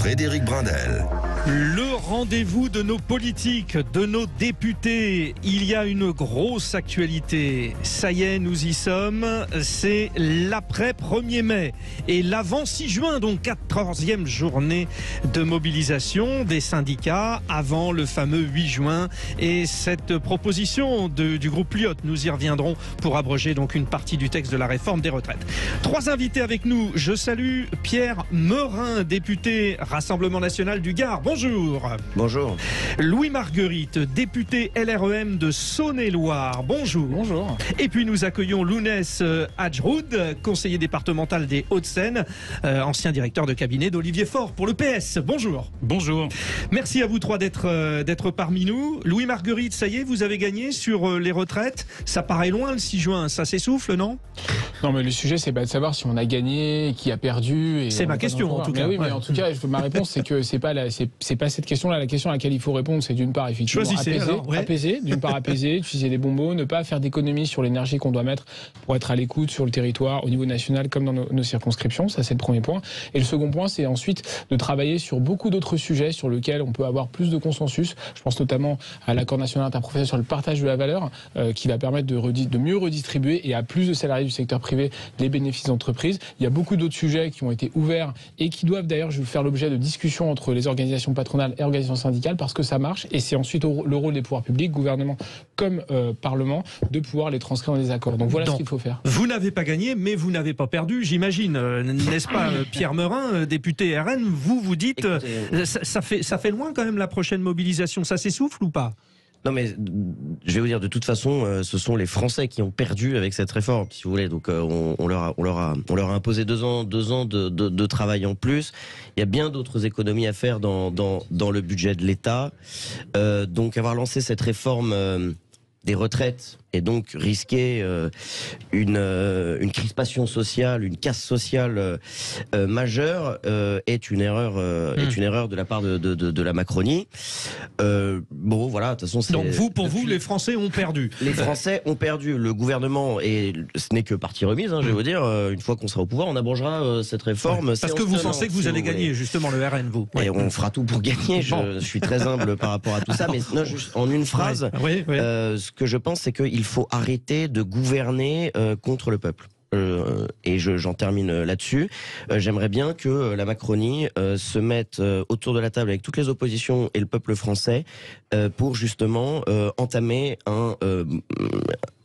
Frédéric Brindel. Le rendez-vous de nos politiques, de nos députés. Il y a une grosse actualité. Ça y est, nous y sommes. C'est l'après 1er mai et l'avant 6 juin, donc 14e journée de mobilisation des syndicats avant le fameux 8 juin. Et cette proposition du groupe Lyot, nous y reviendrons pour abroger donc une partie du texte de la réforme des retraites. 3 invités avec nous. Je salue Pierre Meurin, député Rassemblement National du Gard. Bonjour. Bonjour. Louis Marguerite, député LREM de Saône-et-Loire. Bonjour. Bonjour. Et puis nous accueillons Lounès Hadjroud, conseiller départemental des Hauts-de-Seine, ancien directeur de cabinet d'Olivier Faure pour le PS. Bonjour. Bonjour. Merci à vous trois d'être parmi nous. Louis Marguerite, ça y est, vous avez gagné sur les retraites. Ça paraît loin le 6 juin, ça s'essouffle, non ? Non, mais le sujet, c'est pas de savoir si on a gagné, qui a perdu. C'est ma question, en tout cas. Mais oui, mais en tout cas, ma réponse, c'est que c'est pas cette question-là. La question à laquelle il faut répondre, c'est d'une part, effectivement, apaiser, d'une part apaiser, utiliser des bons mots, ne pas faire d'économies sur l'énergie qu'on doit mettre pour être à l'écoute sur le territoire, au niveau national, comme dans nos circonscriptions. Ça, c'est le premier point. Et le second point, c'est ensuite de travailler sur beaucoup d'autres sujets sur lesquels on peut avoir plus de consensus. Je pense notamment à l'accord national interprofessionnel sur le partage de la valeur, qui va permettre de mieux redistribuer et à plus de salariés du secteur privé les bénéfices d'entreprise. Il y a beaucoup d'autres sujets qui ont été ouverts et qui doivent d'ailleurs faire l'objet de discussions entre les organisations patronales et organisations syndicales parce que ça marche et c'est ensuite le rôle des pouvoirs publics, gouvernement comme Parlement, de pouvoir les transcrire dans des accords. Donc voilà ce qu'il faut faire. Vous n'avez pas gagné, mais vous n'avez pas perdu, j'imagine. N'est-ce pas, Pierre Meurin, député RN, vous dites, ça fait loin quand même la prochaine mobilisation. Ça s'essouffle ou pas ? Non mais je vais vous dire, de toute façon, ce sont les Français qui ont perdu avec cette réforme, si vous voulez. Donc on leur a imposé 2 ans de travail en plus. Il y a bien d'autres économies à faire dans le budget de l'État. Donc avoir lancé cette réforme des retraites et donc risquer une crispation sociale, une casse sociale majeure est une erreur de la part de la Macronie. Bon voilà, de toute façon. Donc pour vous, les Français ont perdu. Les Français ont perdu. Le gouvernement, et ce n'est que partie remise, je vais vous dire, une fois qu'on sera au pouvoir, on abrogera cette réforme. Ouais, parce que vous pensez que vous allez gagner, justement, le RN, vous. Et on fera tout pour gagner. Je suis très humble par rapport à tout ça. Mais non, juste en une phrase, ce que je pense, c'est qu'il faut arrêter de gouverner contre le peuple. Et j'en termine là-dessus. J'aimerais bien que la Macronie se mette autour de la table avec toutes les oppositions et le peuple français pour justement entamer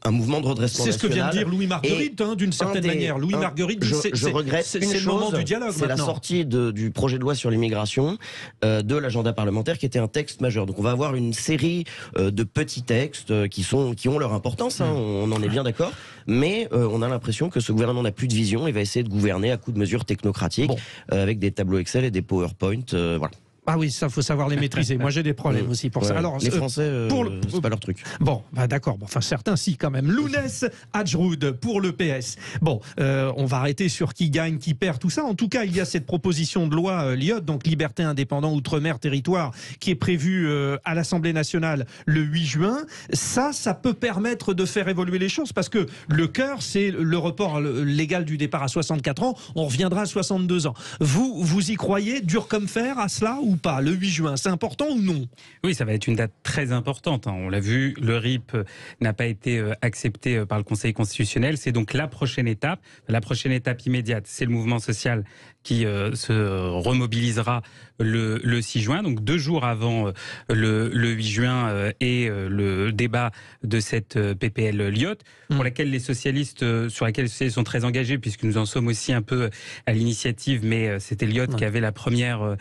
un mouvement de redressement national. C'est ce que vient de dire Louis Marguerite, d'une certaine manière. Louis Marguerite, je regrette c'est le moment du dialogue. C'est la sortie du projet de loi sur l'immigration, de l'agenda parlementaire, qui était un texte majeur. Donc on va avoir une série de petits textes qui ont leur importance, on en est bien d'accord, mais on a l'impression que ce gouvernement n'a plus de vision et va essayer de gouverner à coups de mesures technocratiques, avec des tableaux Excel et des PowerPoint, voilà. Ah oui, ça faut savoir les maîtriser. Moi j'ai des problèmes aussi pour ça. Alors les Français, c'est pas leur truc. Bon, d'accord. Enfin certains si quand même. Lounès Hadjroud pour le PS. Bon, on va arrêter sur qui gagne, qui perd, tout ça. En tout cas, il y a cette proposition de loi Lyot, donc Liberté, Indépendant, Outre-mer, Territoire, qui est prévue à l'Assemblée nationale le 8 juin. Ça peut permettre de faire évoluer les choses parce que le cœur, c'est le report légal du départ à 64 ans. On reviendra à 62 ans. Vous y croyez dur comme fer à cela ou pas, le 8 juin, c'est important ou non ? Oui, ça va être une date très importante. On l'a vu, le RIP n'a pas été accepté par le Conseil constitutionnel. C'est donc la prochaine étape immédiate. C'est le mouvement social qui se remobilisera le 6 juin, donc 2 jours avant le 8 juin et le débat de cette PPL Lyot, pour laquelle les socialistes sont très engagés, puisque nous en sommes aussi un peu à l'initiative, mais c'était Lyot qui avait la première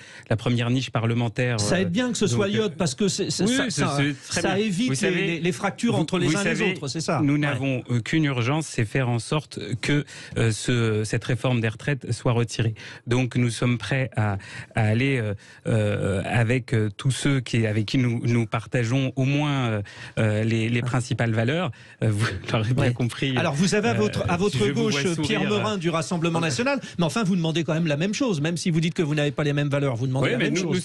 niche parlementaire. Ça aide bien que ce soit Lyot, parce que ça évite les fractures entre les uns et les autres, c'est ça. Nous n'avons qu'une urgence, c'est faire en sorte que cette réforme des retraites soit retirée. Donc nous sommes prêts à aller avec tous ceux avec qui nous partageons au moins les principales valeurs. Vous l'aurez bien compris. Alors vous avez à votre gauche Pierre Meurin du Rassemblement National, mais enfin vous demandez quand même la même chose, même si vous dites que vous n'avez pas les mêmes valeurs, vous demandez la même chose.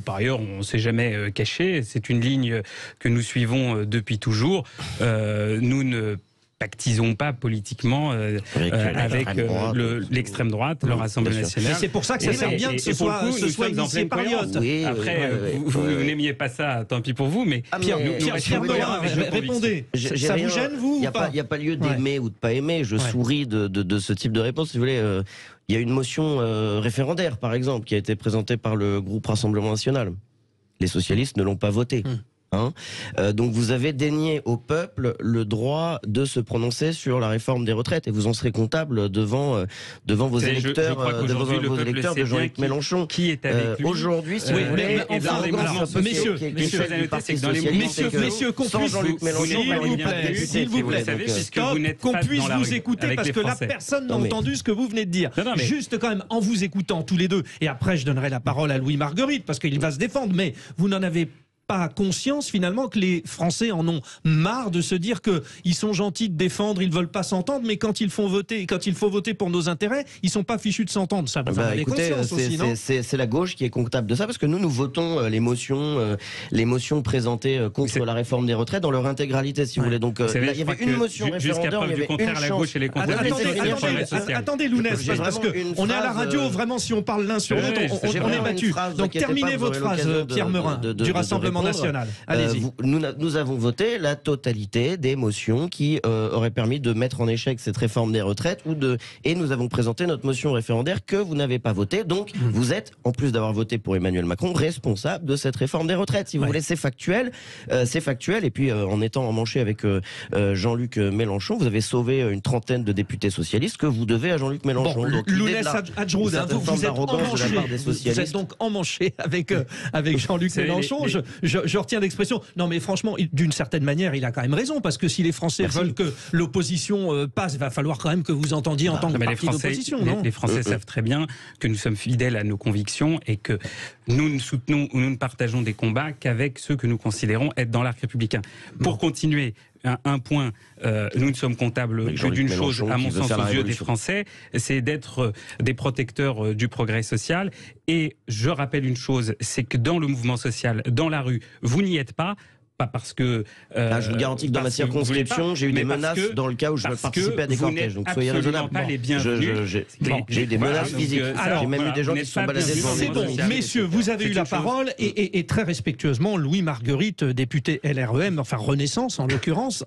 Par ailleurs, on ne s'est jamais caché, c'est une ligne que nous suivons depuis toujours. Nous ne pactisons pas politiquement avec l'extrême droite, le Rassemblement national. Et c'est pour ça que ça sert bien que ce soit initié par Lyotte. Après, vous n'aimiez pas ça, tant pis pour vous, mais Pierre Meurant, répondez. Ça vous gêne, vous, ou pas ? Il n'y a pas lieu d'aimer ou de pas aimer. Je souris de ce type de réponse, si vous voulez. Il y a une motion référendaire, par exemple, qui a été présentée par le groupe Rassemblement national. Les socialistes ne l'ont pas votée. Donc vous avez dénié au peuple le droit de se prononcer sur la réforme des retraites et vous en serez comptable devant vos électeurs, de Jean-Luc Mélenchon. Qui est avec lui aujourd'hui, si vous voulez. Messieurs, qu'on puisse vous écouter, parce que là, personne n'a entendu ce que vous venez de dire. Juste quand même, en vous écoutant tous les deux, et après je donnerai la parole à Louis Marguerite, parce qu'il va se défendre, mais vous n'en avez pas conscience finalement que les Français en ont marre de se dire qu'ils sont gentils de défendre, ils ne veulent pas s'entendre, mais quand il faut voter pour nos intérêts, ils ne sont pas fichus de s'entendre. Ça, vous en avez conscience aussi, non ? C'est la gauche qui est comptable de ça, parce que nous votons les motions présentées contre la réforme des retraites dans leur intégralité, si vous voulez. Donc il y avait une motion référendaire, il y avait une chance. Attendez, Lounès, parce qu'on est à la radio, vraiment, si on parle l'un sur l'autre, on est battu. Donc terminez votre phrase, Pierre Meurant, du Rassemblement national. Allez-y. Nous avons voté la totalité des motions qui auraient permis de mettre en échec cette réforme des retraites et nous avons présenté notre motion référendaire que vous n'avez pas votée. Donc vous êtes, en plus d'avoir voté pour Emmanuel Macron, responsable de cette réforme des retraites. Si vous voulez, c'est factuel. Et puis en étant emmanché avec Jean-Luc Mélenchon, vous avez sauvé une trentaine de députés socialistes que vous devez à Jean-Luc Mélenchon. Lounès Adjroud, vous êtes donc emmanché avec Jean-Luc Mélenchon. Je retiens l'expression. Non, mais franchement, d'une certaine manière, il a quand même raison, parce que si les Français veulent que l'opposition passe, il va falloir quand même que vous entendiez en tant que parti d'opposition, non ? Les Français savent très bien que nous sommes fidèles à nos convictions et que nous ne soutenons ou nous ne partageons des combats qu'avec ceux que nous considérons être dans l'arc républicain. Pour continuer, un point, nous ne sommes comptables que d'une chose, à mon sens, aux yeux des Français, c'est d'être des protecteurs du progrès social. Et je rappelle une chose, c'est que dans le mouvement social, dans la rue, vous n'y êtes pas parce que... je vous garantis que dans ma circonscription, j'ai eu des menaces dans le cas où je participais à des cortèges. Donc soyez raisonnable. J'ai eu des menaces physiques. J'ai même eu des gens qui se sont baladés devant C'est bon, messieurs, vous avez eu la parole et très respectueusement, Louis Marguerite, député LREM, enfin Renaissance en l'occurrence.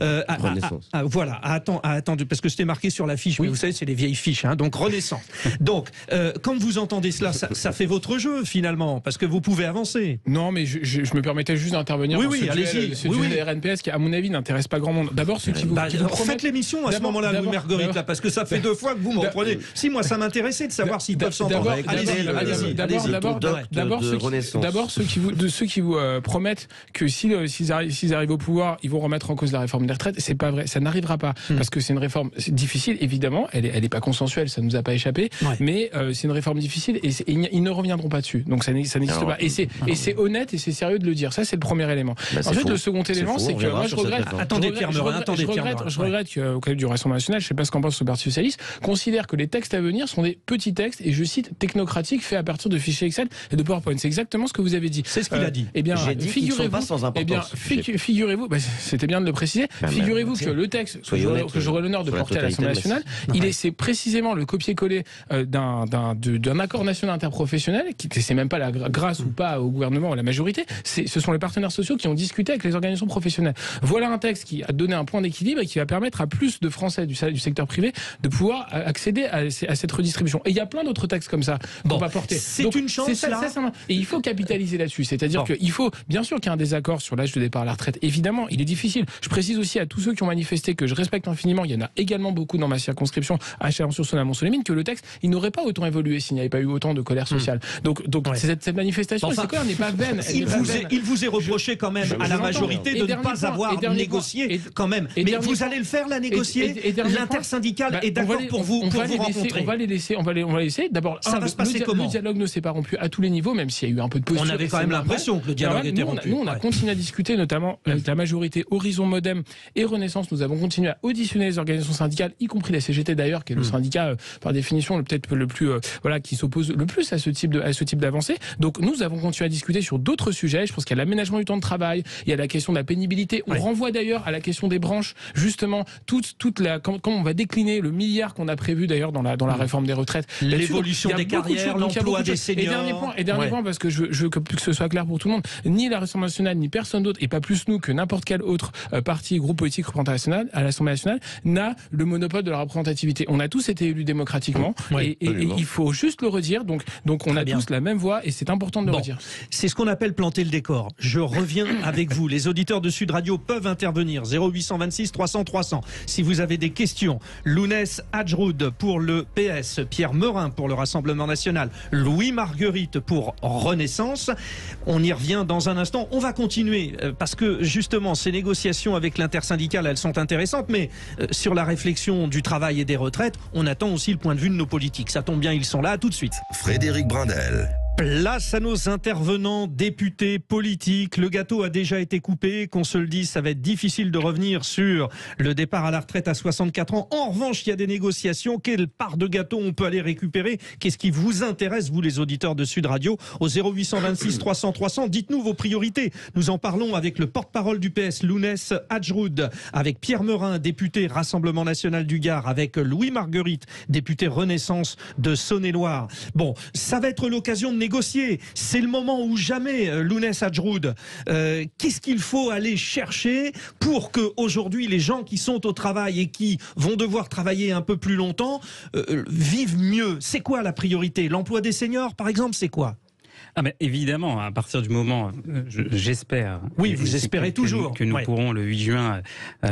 Renaissance. Voilà, attendu, parce que c'était marqué sur la fiche, mais vous savez, c'est les vieilles fiches, donc Renaissance. Donc, quand vous entendez cela, ça fait votre jeu finalement, parce que vous pouvez avancer. Non, mais je me permettais juste d'intervenir. Oui, allez-y. Ce duel RNPS qui, à mon avis, n'intéresse pas grand monde. D'abord, ceux qui vous faites l'émission à ce moment-là, Louis Marguerite, là, parce que ça fait 2 fois que vous me reprenez. Si, moi, ça m'intéressait de savoir s'ils peuvent s'entendre. Allez-y. D'abord, ceux qui vous promettent que s'ils arrivent au pouvoir, ils vont remettre en cause la réforme des retraites, c'est pas vrai. Ça n'arrivera pas. Parce que c'est une réforme difficile, évidemment. Elle est pas consensuelle, ça nous a pas échappé. Mais c'est une réforme difficile et ils ne reviendront pas dessus. Donc ça n'existe pas. Et c'est honnête et c'est sérieux de le dire. Ça, c'est le premier élément. Ensuite, le second élément, c'est que moi, je regrette. Je regrette qu'au cas du Rassemblement national, je ne sais pas ce qu'en pense le Parti socialiste, considère que les textes à venir sont des petits textes et je cite technocratiques faits à partir de fichiers Excel et de PowerPoint. C'est exactement ce que vous avez dit. C'est ce qu'il a dit. Eh bien, j'ai dit qu'ils ne sont pas sans importance. Figurez-vous, c'était bien de le préciser. Figurez-vous que le texte que j'aurai l'honneur de porter à l'Assemblée nationale, c'est précisément le copier-coller d'un accord national interprofessionnel qui c'est même pas la grâce ou pas au gouvernement ou à la majorité. Ce sont les partenaires sociaux qui ont discuté avec les organisations professionnelles. Voilà un texte qui a donné un point d'équilibre et qui va permettre à plus de Français du secteur privé de pouvoir accéder à cette redistribution. Et il y a plein d'autres textes comme ça qu'on va porter. C'est une chance là. Et il faut capitaliser là-dessus. C'est-à-dire qu'il faut, bien sûr qu'il y a un désaccord sur l'âge de départ à la retraite. Évidemment, il est difficile. Je précise aussi à tous ceux qui ont manifesté que je respecte infiniment, il y en a également beaucoup dans ma circonscription à Chalon-sur-Saône, à Mont-Solémine, que le texte, il n'aurait pas autant évolué s'il n'y avait pas eu autant de colère sociale. Donc cette manifestation, cette colère n'est pas vaine. Il vous est reproché quand même à la majorité de ne pas avoir négocié quand même. Mais vous allez le faire, la négocier. L'intersyndicale est d'accord pour vous rencontrer. On va les laisser. D'abord, ça va se passer comment ? Le dialogue ne s'est pas rompu à tous les niveaux, même s'il y a eu un peu de posture. On avait quand même l'impression que le dialogue était rompu. Nous, on a continué à discuter, notamment avec la majorité Horizon Modem et Renaissance. Nous avons continué à auditionner les organisations syndicales, y compris la CGT d'ailleurs, qui est le syndicat par définition peut-être le plus qui s'oppose le plus à ce type d'avancée. Donc nous avons continué à discuter sur d'autres sujets. Je pense qu'il y a l'aménagement du temps de travail. travail, il y a la question de la pénibilité. On renvoie d'ailleurs à la question des branches, justement, comment on va décliner le milliard qu'on a prévu d'ailleurs dans la réforme des retraites. L'évolution des carrières, l'emploi des seniors. Et dernier point, parce que je veux que ce soit clair pour tout le monde, ni la Rassemblement national, ni personne d'autre, et pas plus nous que n'importe quel autre parti, groupe politique représenté à l'Assemblée nationale, n'a le monopole de la représentativité. On a tous été élus démocratiquement, et il faut juste le redire. Donc on a tous la même voix, et c'est important de le redire. C'est ce qu'on appelle planter le décor. Je reviens avec vous. Les auditeurs de Sud Radio peuvent intervenir. 0826 300 300. Si vous avez des questions, Lounès Hadjroud pour le PS, Pierre Meurin pour le Rassemblement national, Louis Margueritte pour Renaissance. On y revient dans un instant. On va continuer parce que justement ces négociations avec l'intersyndicale, elles sont intéressantes, mais sur la réflexion du travail et des retraites, on attend aussi le point de vue de nos politiques. Ça tombe bien, ils sont là. À tout de suite. Frédéric Brindel. Place à nos intervenants, députés, politiques. Le gâteau a déjà été coupé. Qu'on se le dise, ça va être difficile de revenir sur le départ à la retraite à 64 ans. En revanche, il y a des négociations. Quelle part de gâteau on peut aller récupérer? Qu'est-ce qui vous intéresse, vous les auditeurs de Sud Radio? Au 0826 300 300, dites-nous vos priorités. Nous en parlons avec le porte-parole du PS, Lounès Hadjroud, avec Pierre Meurin, député Rassemblement national du Gard, avec Louis Margueritte, député Renaissance de Saône-et-Loire. Bon, ça va être l'occasion de négocier. C'est le moment ou jamais, Lounès Hadjroud. Qu'est-ce qu'il faut aller chercher pour que aujourd'hui les gens qui sont au travail et qui vont devoir travailler un peu plus longtemps vivent mieux? C'est quoi la priorité? L'emploi des seniors, par exemple, c'est quoi? Mais évidemment, à partir du moment, j'espère. Oui, vous espérez toujours. Que nous pourrons le 8 juin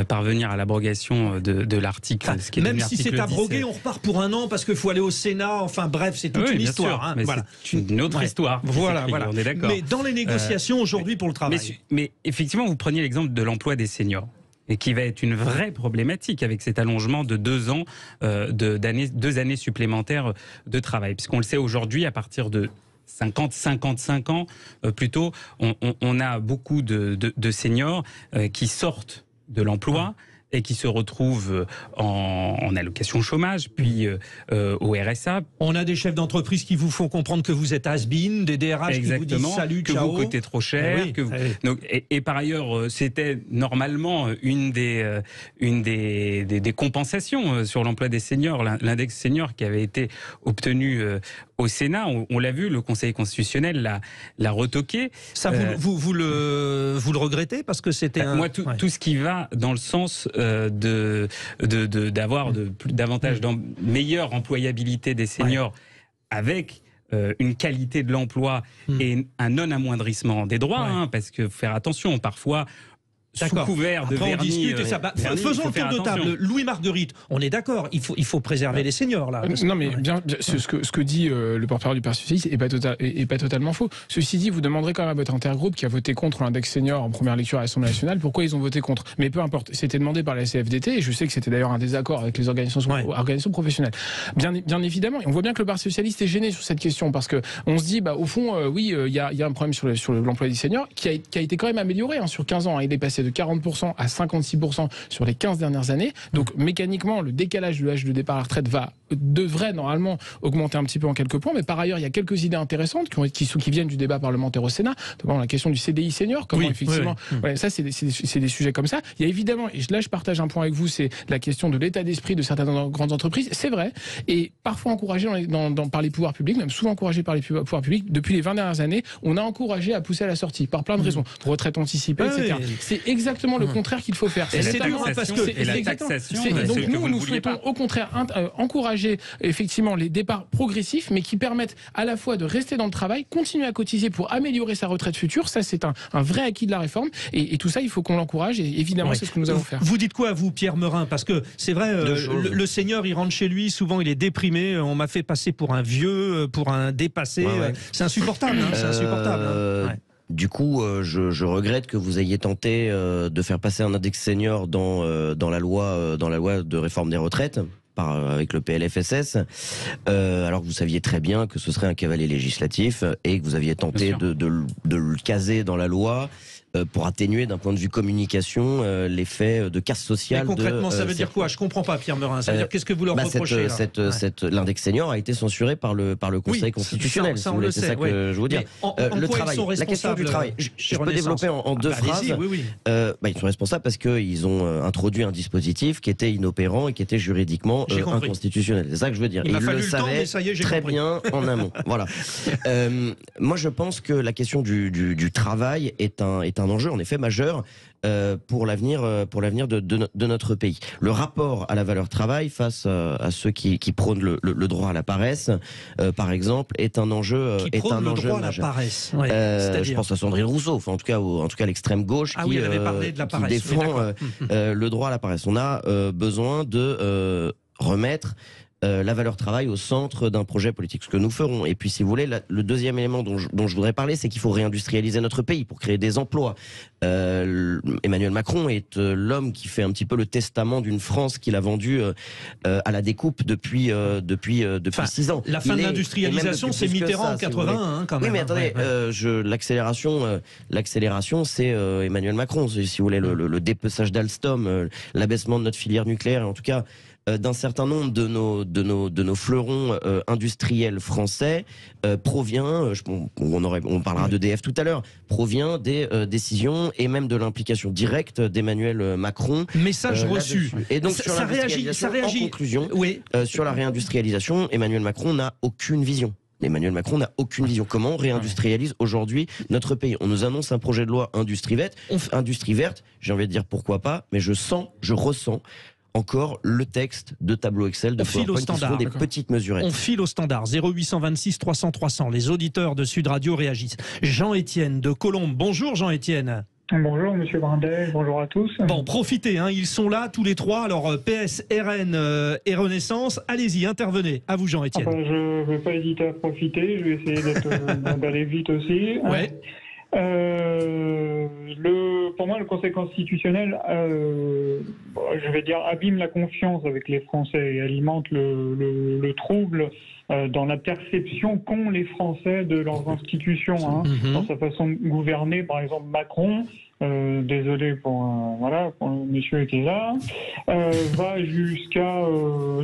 parvenir à l'abrogation de l'article. Même si c'est abrogé, on repart pour un an parce qu'il faut aller au Sénat. Enfin bref, c'est toute une histoire. Hein, voilà. C'est une autre histoire. Voilà. On est d'accord. Mais dans les négociations aujourd'hui pour le travail. Mais effectivement, vous preniez l'exemple de l'emploi des seniors. Et qui va être une vraie problématique avec cet allongement de 2 ans, 2 années supplémentaires de travail. Puisqu'on le sait aujourd'hui, à partir de 55 ans, plutôt, on a beaucoup de seniors qui sortent de l'emploi et qui se retrouvent en allocation chômage, puis au RSA. On a des chefs d'entreprise qui vous font comprendre que vous êtes has-been, des DRH qui vous disent salut, que ciao. vous coûtez trop cher. Donc, et par ailleurs, c'était normalement une des compensations sur l'emploi des seniors, l'index senior qui avait été obtenu au Sénat. On l'a vu, le Conseil constitutionnel l'a retoqué. Ça, vous le regrettez parce que c'était moi tout ce qui va dans le sens d'avoir davantage meilleure employabilité des seniors avec une qualité de l'emploi et un non-amoindrissement des droits, parce que faire attention, parfois sous couvert de vernis. On discute ça. Faisons le tour de table. Louis Margueritte, on est d'accord, il faut préserver les seniors là. Non mais bien, ce que dit le porte-parole du Parti socialiste est pas totalement faux. Ceci dit, vous demanderez quand même à votre intergroupe qui a voté contre l'index senior en première lecture à l'Assemblée nationale pourquoi ils ont voté contre. Mais peu importe, c'était demandé par la CFDT et je sais que c'était d'ailleurs un désaccord avec les organisations professionnelles. Bien évidemment, on voit bien que le Parti socialiste est gêné sur cette question parce que on se dit au fond il y a un problème sur l'emploi des seniors qui a été quand même amélioré sur 15 ans. Il est passé de 40% à 56% sur les 15 dernières années. Donc mécaniquement, le décalage de l'âge de départ à la retraite devrait normalement augmenter un petit peu en quelques points. Mais par ailleurs, il y a quelques idées intéressantes qui viennent du débat parlementaire au Sénat. Notamment la question du CDI senior. Comment effectivement, ça c'est des sujets comme ça. Il y a évidemment, et là je partage un point avec vous, c'est la question de l'état d'esprit de certaines grandes entreprises. C'est vrai. Et parfois encouragé par les pouvoirs publics, même souvent encouragé par les pouvoirs publics, depuis les 20 dernières années, on a encouragé à pousser à la sortie par plein de raisons. Retraite anticipée, etc. C'est exactement le contraire qu'il faut faire. Et la taxation. Donc nous souhaitons au contraire encourager effectivement les départs progressifs, mais qui permettent à la fois de rester dans le travail, continuer à cotiser pour améliorer sa retraite future. Ça, c'est un vrai acquis de la réforme. Et tout ça, il faut qu'on l'encourage. Et évidemment, c'est ce que nous allons faire. Vous dites quoi, vous, Pierre Meurin? Parce que c'est vrai, le senior, il rentre chez lui, souvent il est déprimé. On m'a fait passer pour un vieux, pour un dépassé. C'est insupportable. C'est insupportable. Du coup, je regrette que vous ayez tenté de faire passer un index senior dans la loi de réforme des retraites. Avec le PLFSS, alors que vous saviez très bien que ce serait un cavalier législatif et que vous aviez tenté de le caser dans la loi pour atténuer d'un point de vue communication l'effet de casse sociale. Mais concrètement, ça veut dire quoi? Je comprends pas, Pierre Meurin. Ça veut dire qu'est-ce que vous leur reprochez l'index senior a été censuré par le Conseil constitutionnel. Ça, on le sait. C'est ça que je veux dire. Le travail, la question du travail. Je peux développer en deux phrases. Ils sont responsables parce qu'ils ont introduit un dispositif qui était inopérant et qui était juridiquement inconstitutionnel. C'est ça que je veux dire. Ils le savaient très bien en amont. Voilà. Moi, je pense que la question du travail est un enjeu en effet majeur pour l'avenir de notre pays. Le rapport à la valeur travail face à ceux qui prônent le droit à la paresse, par exemple, est un enjeu majeur. Je pense à Sandrine Rousseau, enfin, en tout cas l'extrême gauche qui défend le droit à la paresse. On a besoin de remettre la valeur travail au centre d'un projet politique, ce que nous ferons. Et puis, si vous voulez, le deuxième élément dont je voudrais parler, c'est qu'il faut réindustrialiser notre pays pour créer des emplois. Emmanuel Macron est l'homme qui fait un petit peu le testament d'une France qu'il a vendue à la découpe depuis 6 ans. La fin de l'industrialisation, c'est Mitterrand en 81, quand même. Oui, mais attendez, l'accélération, c'est Emmanuel Macron. Si vous voulez, le dépeçage d'Alstom, l'abaissement de notre filière nucléaire, en tout cas d'un certain nombre de nos fleurons industriels français provient, on parlera d'EDF tout à l'heure, provient des décisions et même de l'implication directe d'Emmanuel Macron. Message reçu. Et donc ça réagit. En conclusion, sur la réindustrialisation, Emmanuel Macron n'a aucune vision. Emmanuel Macron n'a aucune vision. Comment on réindustrialise aujourd'hui notre pays? On nous annonce un projet de loi industrie verte. J'ai envie de dire pourquoi pas, mais je ressens encore le texte de tableau Excel de PowerPoint qui sont des petites mesurettes. On file au standard. 0826 300 300. Les auditeurs de Sud Radio réagissent. Jean-Étienne de Colombes. Bonjour Jean-Étienne. Bonjour Monsieur Brindel, bonjour à tous. Bon, profitez, ils sont là tous les trois. Alors PS, RN et Renaissance, allez-y, intervenez. À vous Jean-Étienne. Je ne vais pas hésiter à profiter, je vais essayer d'aller vite aussi. Ouais. Pour moi, le Conseil constitutionnel, je vais dire, abîme la confiance avec les Français et alimente le trouble dans la perception qu'ont les Français de leurs institutions, dans sa façon de gouverner. Par exemple, Macron, désolé pour le monsieur qui est là, va jusqu'à,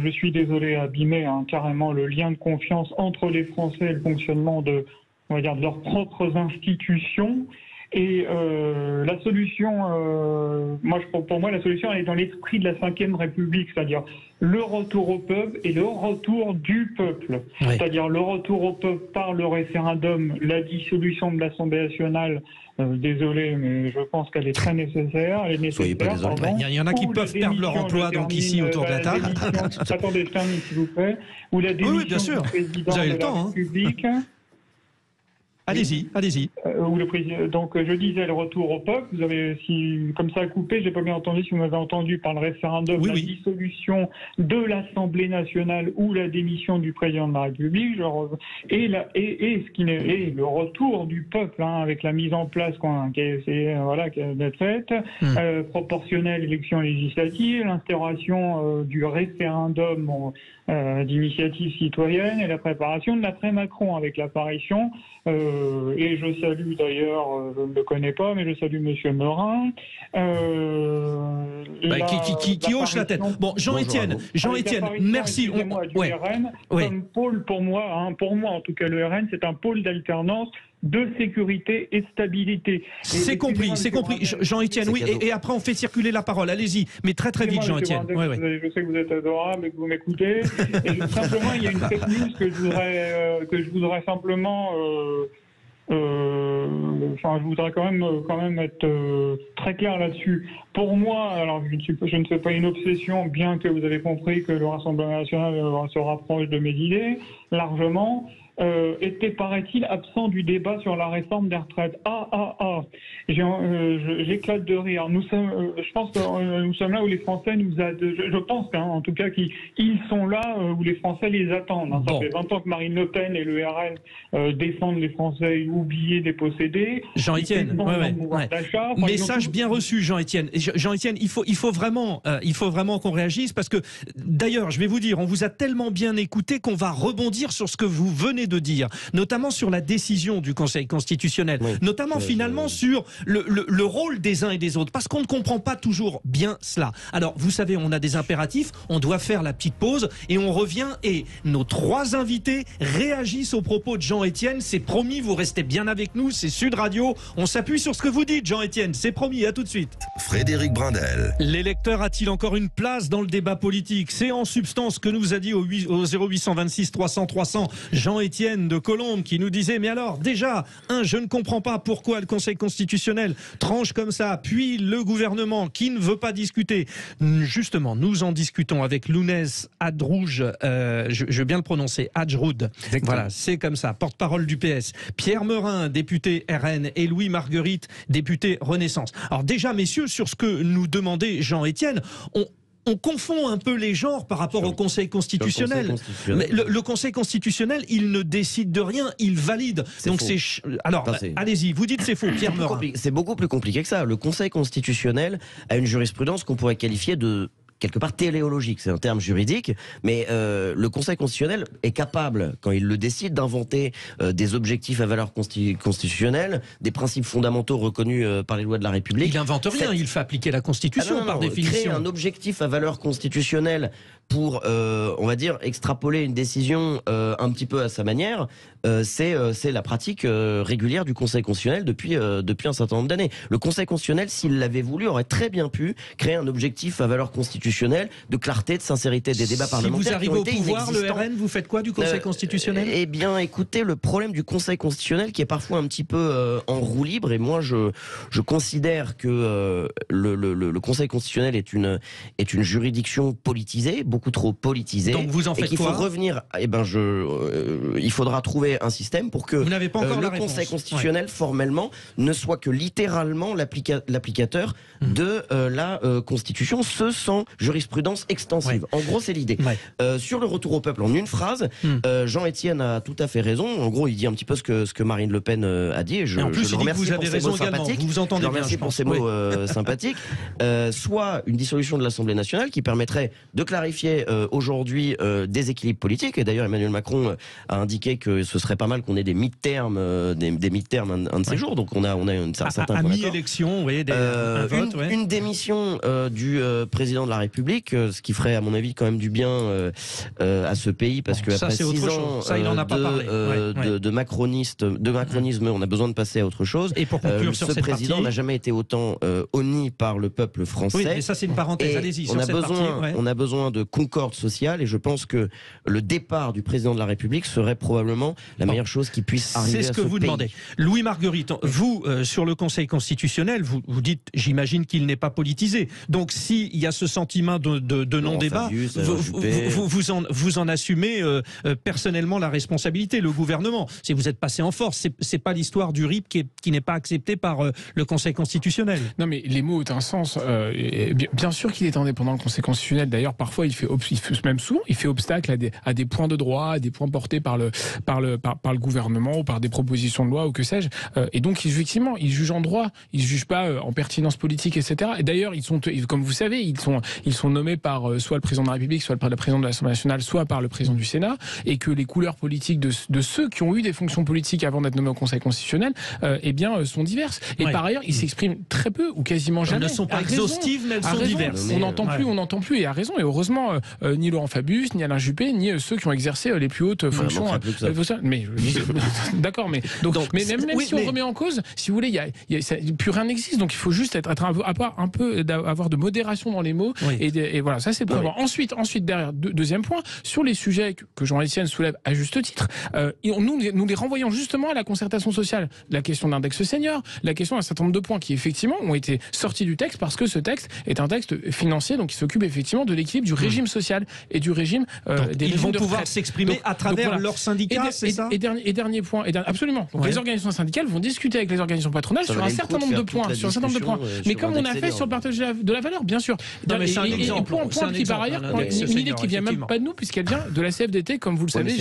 je suis désolé, abîmer carrément le lien de confiance entre les Français et le fonctionnement de leurs propres institutions. Et la solution, pour moi, la solution, elle est dans l'esprit de la Ve République, c'est-à-dire le retour au peuple et le retour du peuple. Oui. C'est-à-dire le retour au peuple par le référendum, la dissolution de l'Assemblée nationale. Désolé, mais je pense qu'elle est très nécessaire. Elle est nécessaire. Il y en a qui peuvent perdre leur emploi, donc ici, autour de la table. Attendez, je termine, s'il vous plaît. Ou la démission du président de la République. Allez-y. Donc je disais le retour au peuple. Vous avez, comme ça coupé, j'ai pas bien entendu si vous m'avez entendu par le référendum, dissolution de l'Assemblée nationale ou la démission du président de la République, et le retour du peuple avec la mise en place qui a d'être faite, proportionnelle élection législative, l'instauration du référendum d'initiative citoyenne et la préparation de l'après-Macron avec l'apparition. Et je salue d'ailleurs, je ne le connais pas, mais je salue Monsieur Meurin. Qui hoche la tête. Bon, Jean-Étienne, merci. Comme pôle pour moi, en tout cas le RN, c'est un pôle d'alternance de sécurité et stabilité. C'est compris. Jean-Étienne, oui, et après on fait circuler la parole. Allez-y, mais très vite, Jean-Étienne. Je sais que vous êtes adorable et que vous m'écoutez. Et simplement, il y a une fake news que je voudrais simplement... je voudrais quand même être très clair là-dessus. Pour moi, alors je ne fais pas une obsession, bien que vous avez compris que le Rassemblement national se rapproche de mes idées largement. Était, paraît-il, absent du débat sur la réforme des retraites. J'éclate de rire. Je pense que nous sommes là où les Français je pense en tout cas qu'ils sont là où les Français les attendent. Ça fait 20 ans que Marine Le Pen et le RN défendent les Français oubliés, dépossédés. Jean-Étienne, message bien reçu, Jean-Étienne. Jean-Étienne, il faut vraiment qu'on réagisse parce que, d'ailleurs, je vais vous dire, on vous a tellement bien écouté qu'on va rebondir sur ce que vous venez de dire, notamment sur la décision du Conseil constitutionnel, notamment finalement sur le rôle des uns et des autres, parce qu'on ne comprend pas toujours bien cela. Alors, vous savez, on a des impératifs, on doit faire la petite pause et on revient et nos 3 invités réagissent aux propos de Jean-Étienne. C'est promis, vous restez bien avec nous, c'est Sud Radio. On s'appuie sur ce que vous dites, Jean-Étienne, c'est promis, à tout de suite. Frédéric Brindel. L'électeur a-t-il encore une place dans le débat politique? C'est en substance ce que nous a dit au 0826 300 300 Jean-Étienne de Colombes qui nous disait, mais alors déjà, je ne comprends pas pourquoi le Conseil constitutionnel tranche comme ça, puis le gouvernement qui ne veut pas discuter. Justement, nous en discutons avec Lounès Hadrouj, je veux bien le prononcer, Hadjroud. Voilà, c'est comme ça, porte-parole du PS. Pierre Meurin, député RN, et Louis Marguerite, député Renaissance. Alors déjà, messieurs, sur ce que nous demandait Jean-Étienne, on confond un peu les genres par rapport au Conseil constitutionnel. Mais le Conseil constitutionnel, il ne décide de rien, il valide. Donc c'est alors allez-y, vous dites c'est faux, Pierre Meurin. C'est beaucoup plus compliqué que ça. Le Conseil constitutionnel a une jurisprudence qu'on pourrait qualifier de quelque part téléologique, c'est un terme juridique, mais le Conseil constitutionnel est capable, quand il le décide, d'inventer des objectifs à valeur constitutionnelle, des principes fondamentaux reconnus par les lois de la République. Il n'invente rien, il fait appliquer la Constitution par définition. Créer un objectif à valeur constitutionnelle pour, on va dire, extrapoler une décision un petit peu à sa manière, c'est la pratique régulière du Conseil constitutionnel depuis un certain nombre d'années. Le Conseil constitutionnel, s'il l'avait voulu, aurait très bien pu créer un objectif à valeur constitutionnelle, de clarté, de sincérité des débats parlementaires. Si vous arrivez au pouvoir, le RN, vous faites quoi du Conseil constitutionnel? Eh bien, écoutez, le problème du Conseil constitutionnel, qui est parfois un petit peu en roue libre, et moi je considère que le Conseil constitutionnel est une juridiction politisée, beaucoup trop politisée. Donc vous en faites qu'il quoi? faut revenir. Il faudra trouver un système pour que le Conseil constitutionnel formellement ne soit que littéralement l'applicateur de la Constitution, ce sans jurisprudence extensive. En gros, c'est l'idée. Sur le retour au peuple, en une phrase, Jean-Étienne a tout à fait raison. En gros, il dit un petit peu ce que Marine Le Pen a dit. Et en plus, il dit que vous avez raison également. Vous vous entendez bien. Je remercie pour ces mots sympathiques. Soit une dissolution de l'Assemblée nationale qui permettrait de clarifier aujourd'hui des équilibres politiques. Et d'ailleurs, Emmanuel Macron a indiqué que ce serait pas mal qu'on ait des mi-termes, un de ces jours. Donc on a un certain à mi-élection, vous voyez, un vote, une démission du président de la République, ce qui ferait à mon avis quand même du bien à ce pays, parce que après 6 ans de macronisme, on a besoin de passer à autre chose. Et pour conclure sur cette président partie, n'a jamais été autant honni par le peuple français. Oui, mais ça c'est une parenthèse. Allez-y. On a besoin de concorde sociale, et je pense que le départ du président de la République serait probablement la meilleure chose qui puisse arriver à ce pays. C'est ce que vous demandez. Louis Marguerite, vous sur le Conseil constitutionnel, vous dites, j'imagine qu'il n'est pas politisé. Donc s'il y a ce sentiment de non-débat, vous en assumez personnellement la responsabilité, le gouvernement. Si vous êtes passé en force, c'est pas l'histoire du RIP qui n'est pas acceptée par le Conseil constitutionnel. Non, mais les mots ont un sens. Bien sûr qu'il est indépendant, le Conseil constitutionnel. D'ailleurs, parfois, même souvent, il fait obstacle à des points de droit, à des points portés par le gouvernement ou par des propositions de loi ou que sais-je. Et donc, effectivement, ils jugent en droit. Ils ne jugent pas en pertinence politique, etc. Et d'ailleurs, comme vous savez, ils sont nommés par soit le président de la République, soit par le président de l'Assemblée nationale, soit par le président du Sénat, et que les couleurs politiques de ceux qui ont eu des fonctions politiques avant d'être nommés au Conseil constitutionnel, sont diverses. Et par ailleurs, ils s'expriment très peu ou quasiment jamais. Elles ne sont pas exhaustives, mais elles sont diverses. On n'entend plus, et à raison. Et heureusement, ni Laurent Fabius, ni Alain Juppé, ni ceux qui ont exercé les plus hautes fonctions. D'accord, mais même si on remet en cause, si vous voulez, plus rien n'existe. Donc il faut juste avoir de modération dans les mots. Et voilà, ça c'est le premier. Ensuite, derrière, deuxième point, sur les sujets que Jean-Étienne soulève à juste titre, nous les renvoyons justement à la concertation sociale. La question d'index senior, la question d'un certain nombre de points qui effectivement ont été sortis du texte parce que ce texte est un texte financier, donc il s'occupe effectivement de l'équilibre du régime social et du régime des ils vont pouvoir s'exprimer à travers leurs syndicats, c'est ça ? Et dernier point, absolument. Donc les organisations syndicales vont discuter avec les organisations patronales sur un certain nombre de points. Mais comme on a fait sur le partage de la valeur, bien sûr. Non, mais c'est un Point qui par ailleurs, une idée qui vient même pas de nous, puisqu'elle vient de la CFDT, comme vous le savez.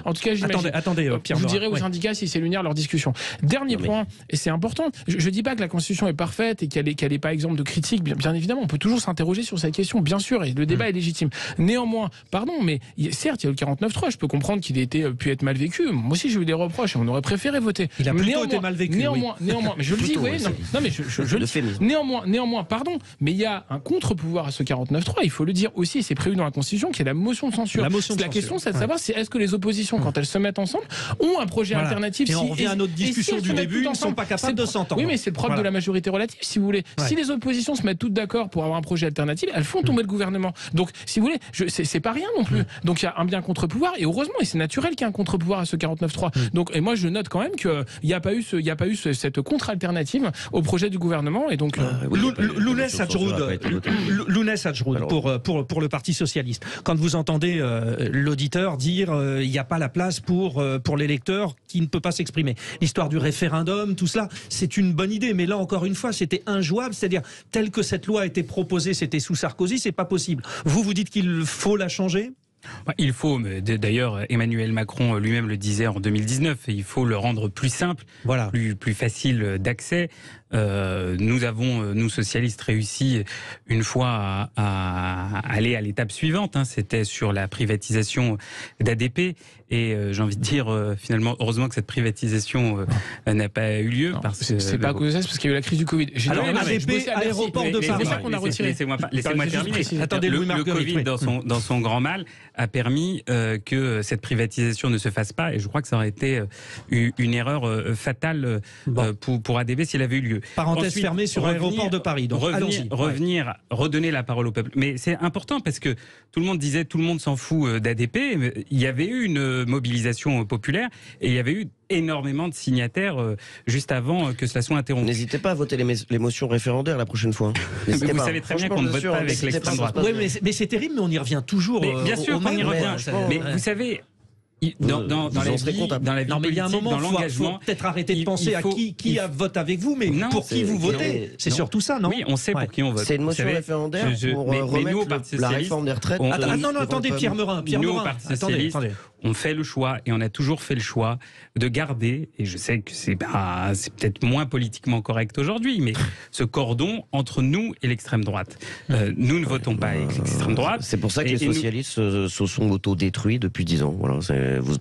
En tout cas, j'imagine. Attendez, Pierre. Je vous dirai aux syndicats si c'est lunaire leur discussion. Dernier point, et c'est important. Je dis pas que la Constitution est parfaite et qu'elle est pas exemple de critique. Bien évidemment, on peut toujours s'interroger sur cette question, bien sûr, et le débat est légitime. Néanmoins, pardon, mais certes, il y a le 49.3. Je peux comprendre qu'il ait pu être mal vécu. Moi aussi, j'ai eu des reproches et on aurait préféré voter. Il a plutôt été mal vécu. Néanmoins, mais je le dis, oui. Non, mais je le dis. Néanmoins, pardon, mais il y a un contre-pouvoir à ce 49.3. Il faut le dire aussi, c'est prévu dans la Constitution, qui est la motion de censure. La question, c'est de savoir est-ce que les oppositions, quand elles se mettent ensemble, ont un projet alternatif. Et on revient à notre discussion du début, ils ne sont pas capables de s'entendre. Oui, mais c'est le propre de la majorité relative, si vous voulez. Si les oppositions se mettent toutes d'accord pour avoir un projet alternatif, elles font tomber le gouvernement. Donc, si vous voulez, c'est pas rien non plus. Donc, il y a un bien contre-pouvoir, et heureusement, et c'est naturel qu'il y ait un contre-pouvoir à ce 49.3. Donc, et moi, je note quand même qu'il n'y a pas eu cette contre-alternative au projet du gouvernement, et donc. Lounès Hadjroud pour le Parti socialiste. Quand vous entendez l'auditeur dire il n'y a pas la place pour l'électeur qui ne peut pas s'exprimer. L'histoire du référendum, tout cela, c'est une bonne idée, mais là encore une fois, c'était injouable, c'est-à-dire tel que cette loi a été proposée, c'était sous Sarkozy, c'est pas possible. Vous dites qu'il faut la changer ? Il faut, d'ailleurs Emmanuel Macron lui-même le disait en 2019, il faut le rendre plus simple, plus facile d'accès. Nous avons, nous socialistes, réussi une fois à aller à l'étape suivante, c'était sur la privatisation d'ADP, et j'ai envie de dire finalement heureusement que cette privatisation n'a pas eu lieu. C'est pas à cause de ça, c'est parce qu'il y a eu la crise du Covid. Alors ADP, aéroport de Paris. C'est pour ça qu'on a retiré. Laissez-moi terminer. Attendez, le Covid dans son grand mal a permis que cette privatisation ne se fasse pas, et je crois que ça aurait été une erreur fatale pour ADP s'il avait eu lieu. Parenthèse fermée sur l'aéroport de Paris. Donc redonner la parole au peuple. Mais c'est important parce que tout le monde disait tout le monde s'en fout d'ADP. Il y avait eu une mobilisation populaire et il y avait eu énormément de signataires juste avant que cela soit interrompu. N'hésitez pas à voter les motions référendaire la prochaine fois. Vous savez très bien qu'on ne vote pas avec l'extrême droite. Oui, mais c'est terrible, mais on y revient toujours. Bien sûr qu'on y revient. Mais vous savez... Dans la vie politique, dans l'engagement, faut peut-être arrêter de penser à qui vote avec vous, mais pour qui vous votez. C'est surtout ça, non ? Oui, on sait pour qui on vote. C'est une motion référendaire pour remettre la réforme des retraites. Attendez, Pierre Meurin. Nous, au Parti socialiste, on fait le choix, et on a toujours fait le choix, de garder, et je sais que c'est peut-être moins politiquement correct aujourd'hui, mais ce cordon entre nous et l'extrême droite. Nous ne votons pas avec l'extrême droite. C'est pour ça que les socialistes se sont autodétruits depuis 10 ans. Voilà,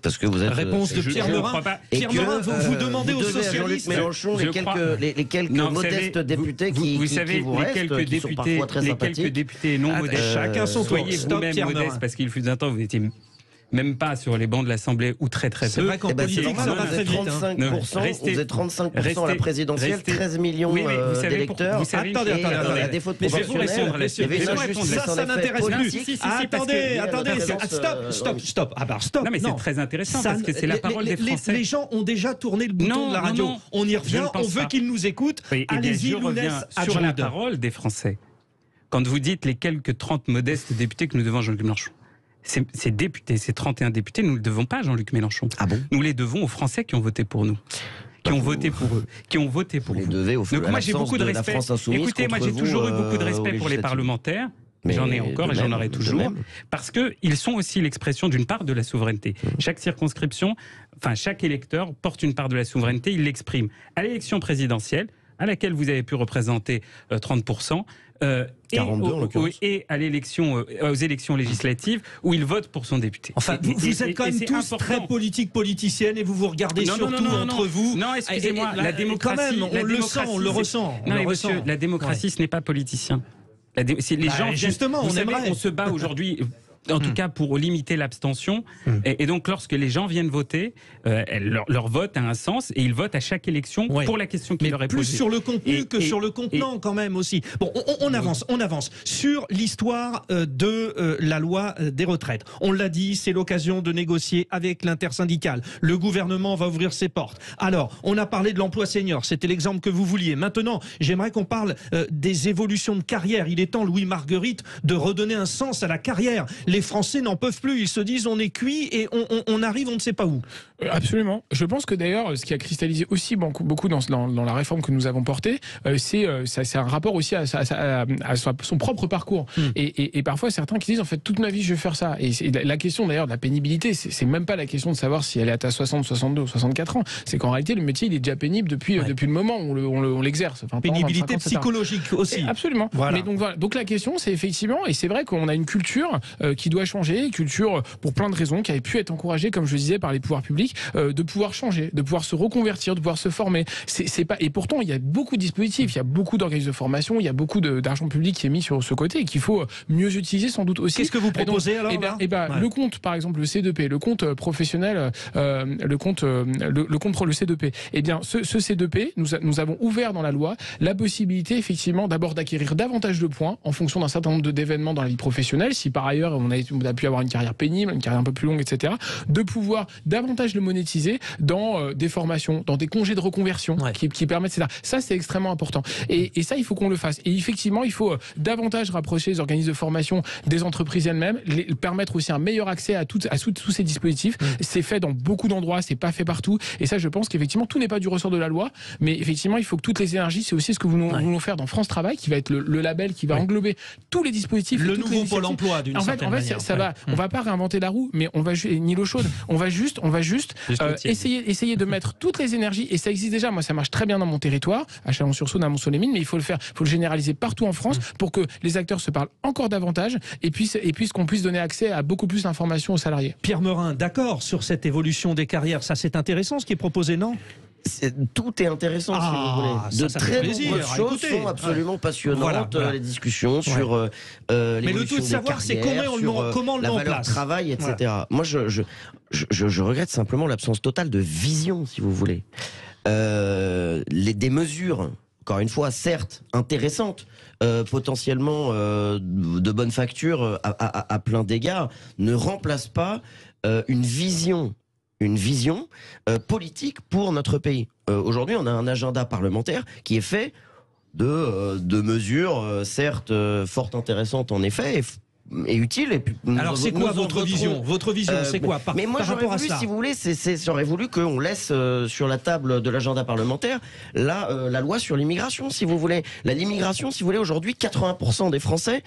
parce que vous êtes... Réponse de Pierre Meurin. Pierre Meurin, vous demandez aux socialistes... Mélenchon, les quelques modestes députés qui vous restent, qui sont parfois très sympathiques. Les quelques députés non modestes. Chacun son tour. Soyez vous-même modeste, parce qu'il fut un temps, vous étiez même pas sur les bancs de l'Assemblée ou très peu. C'est vrai qu'en politique, ça va très vite. Vous êtes 35% à la présidentielle, 13 millions d'électeurs. Attendez. À défaut de proportionnel, ça n'intéresse plus. Attendez. Stop. Stop. Non, mais c'est très intéressant parce que c'est la parole des Français. Les gens ont déjà tourné le bouton de la radio. On y revient, on veut qu'ils nous écoutent. Allez-y, Lounès Hadjroud. Sur la parole des Français. Quand vous dites les quelques 30 modestes députés que nous devons à Jean-Luc Mélenchon. Ces députés, ces 31 députés, nous ne le devons pas à Jean-Luc Mélenchon. Ah bon ? Nous les devons aux Français qui ont voté pour nous. Qui ont voté pour eux, qui ont voté pour vous. Donc moi j'ai beaucoup de respect. Écoutez, moi j'ai toujours eu beaucoup de respect pour les parlementaires. J'en ai encore et j'en aurai toujours. Parce qu'ils sont aussi l'expression d'une part de la souveraineté. Chaque circonscription, chaque électeur porte une part de la souveraineté, il l'exprime. À l'élection présidentielle, à laquelle vous avez pu représenter 30%, 42 et à l'élection, aux élections législatives où il vote pour son député. Enfin, vous êtes quand même tous très politiciennes et vous vous regardez surtout entre vous. Non, excusez-moi, la démocratie... Quand même, on le ressent. Non, mais monsieur, la démocratie, ce n'est pas politicien. Les gens, justement, on se bat aujourd'hui... En tout cas, pour limiter l'abstention. Et donc, lorsque les gens viennent voter, leur vote a un sens et ils votent à chaque élection pour la question qui leur est posée. Plus sur le contenu que sur le contenant, quand même aussi. Bon, on avance. Sur l'histoire de la loi des retraites. On l'a dit, c'est l'occasion de négocier avec l'intersyndicale. Le gouvernement va ouvrir ses portes. Alors, on a parlé de l'emploi senior. C'était l'exemple que vous vouliez. Maintenant, j'aimerais qu'on parle des évolutions de carrière. Il est temps, Louis Marguerite, de redonner un sens à la carrière. les Français n'en peuvent plus. Ils se disent on est cuit et on arrive on ne sait pas où. Absolument. Je pense que d'ailleurs, ce qui a cristallisé aussi beaucoup dans la réforme que nous avons portée, c'est un rapport aussi à son propre parcours. Et parfois, certains qui disent, en fait, toute ma vie, je vais faire ça. Et la question d'ailleurs de la pénibilité, c'est même pas la question de savoir si elle est à 60, 62 ou 64 ans. C'est qu'en réalité, le métier, il est déjà pénible depuis le moment où on l'exerce. Enfin, pénibilité psychologique aussi. Absolument. Voilà. Mais donc la question, c'est effectivement, et c'est vrai qu'on a une culture qui doit changer, une culture pour plein de raisons, qui avait pu être encouragée, comme je le disais, par les pouvoirs publics, de pouvoir changer, de pouvoir se reconvertir, de pouvoir se former. C'est pas, et pourtant, il y a beaucoup de dispositifs, il y a beaucoup d'organismes de formation, il y a beaucoup d'argent public qui est mis sur ce côté et qu'il faut mieux utiliser sans doute aussi. Qu'est-ce que vous proposez alors Le compte, par exemple, le C2P, le compte professionnel, le compte pour le C2P. Eh bien, ce C2P, nous avons ouvert dans la loi la possibilité, effectivement, d'abord d'acquérir davantage de points en fonction d'un certain nombre d'événements dans la vie professionnelle. Si par ailleurs on a pu avoir une carrière pénible, une carrière un peu plus longue, etc., de pouvoir davantage le monétiser dans des formations, dans des congés de reconversion qui permettent, etc. Ça, c'est extrêmement important. Et ça, il faut qu'on le fasse. Et effectivement, il faut davantage rapprocher les organismes de formation des entreprises elles-mêmes, permettre aussi un meilleur accès à tous ces dispositifs. C'est fait dans beaucoup d'endroits, c'est pas fait partout. Et ça, je pense qu'effectivement, tout n'est pas du ressort de la loi, mais effectivement, il faut que toutes les énergies, c'est aussi ce que nous voulons faire dans France Travail, qui va être le label qui va englober tous les dispositifs. Le nouveau Pôle emploi, d'une certaine manière. En fait, on va pas réinventer la roue, mais ni l'eau chaude. On va juste essayer de mettre toutes les énergies, et ça existe déjà. Moi, ça marche très bien dans mon territoire, à Chalon-sur-Saône, à Mont-Soleil-Mines, mais il faut le faire, faut le généraliser partout en France pour que les acteurs se parlent encore davantage et puis qu'on puisse donner accès à beaucoup plus d'informations aux salariés. Pierre Meurin, d'accord sur cette évolution des carrières, ça c'est intéressant ce qui est proposé, non ? Tout est intéressant, si vous voulez. De très nombreuses choses sont absolument passionnantes. Les discussions sur mais le tout de savoir, c'est comment on le met en place. Valeur travail, etc. Moi, je regrette simplement l'absence totale de vision, si vous voulez. Des mesures, encore une fois, certes intéressantes, potentiellement de bonne facture à plein d'égards, ne remplacent pas une vision politique pour notre pays. Aujourd'hui, on a un agenda parlementaire qui est fait de mesures, certes, fort intéressantes en effet, et utile. Alors c'est quoi votre vision ? Votre vision, c'est quoi mais moi j'aurais voulu, si vous voulez, j'aurais voulu qu'on laisse sur la table de l'agenda parlementaire la loi sur l'immigration, si vous voulez. L'immigration, si vous voulez, aujourd'hui, 80% des Français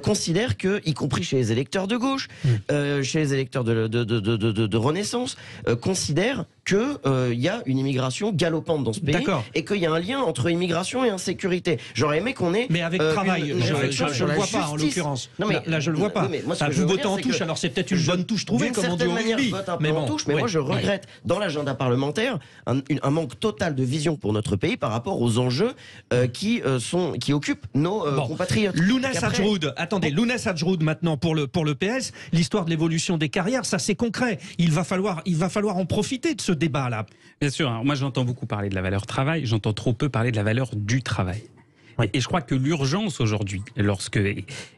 considèrent que, y compris chez les électeurs de gauche, chez les électeurs de Renaissance, considèrent que y a une immigration galopante dans ce pays et qu'il y a un lien entre immigration et insécurité. J'aurais aimé qu'on ait... Mais avec travail, je ne le vois pas en l'occurrence. Non, mais là, je le vois pas. Oui, moi, vous votez en touche, alors c'est peut-être une bonne touche trouvée, comme on dit au rugby. Mais moi, je regrette, dans l'agenda parlementaire, un manque total de vision pour notre pays par rapport aux enjeux qui occupent nos compatriotes. Lounès Hadjroud, attendez, Lounès Hadjroud maintenant pour le PS, l'histoire de l'évolution des carrières, ça c'est concret. Il va falloir en profiter de ce débat-là. Bien sûr, hein, moi j'entends beaucoup parler de la valeur travail, j'entends trop peu parler de la valeur du travail. Et je crois que l'urgence aujourd'hui, lorsque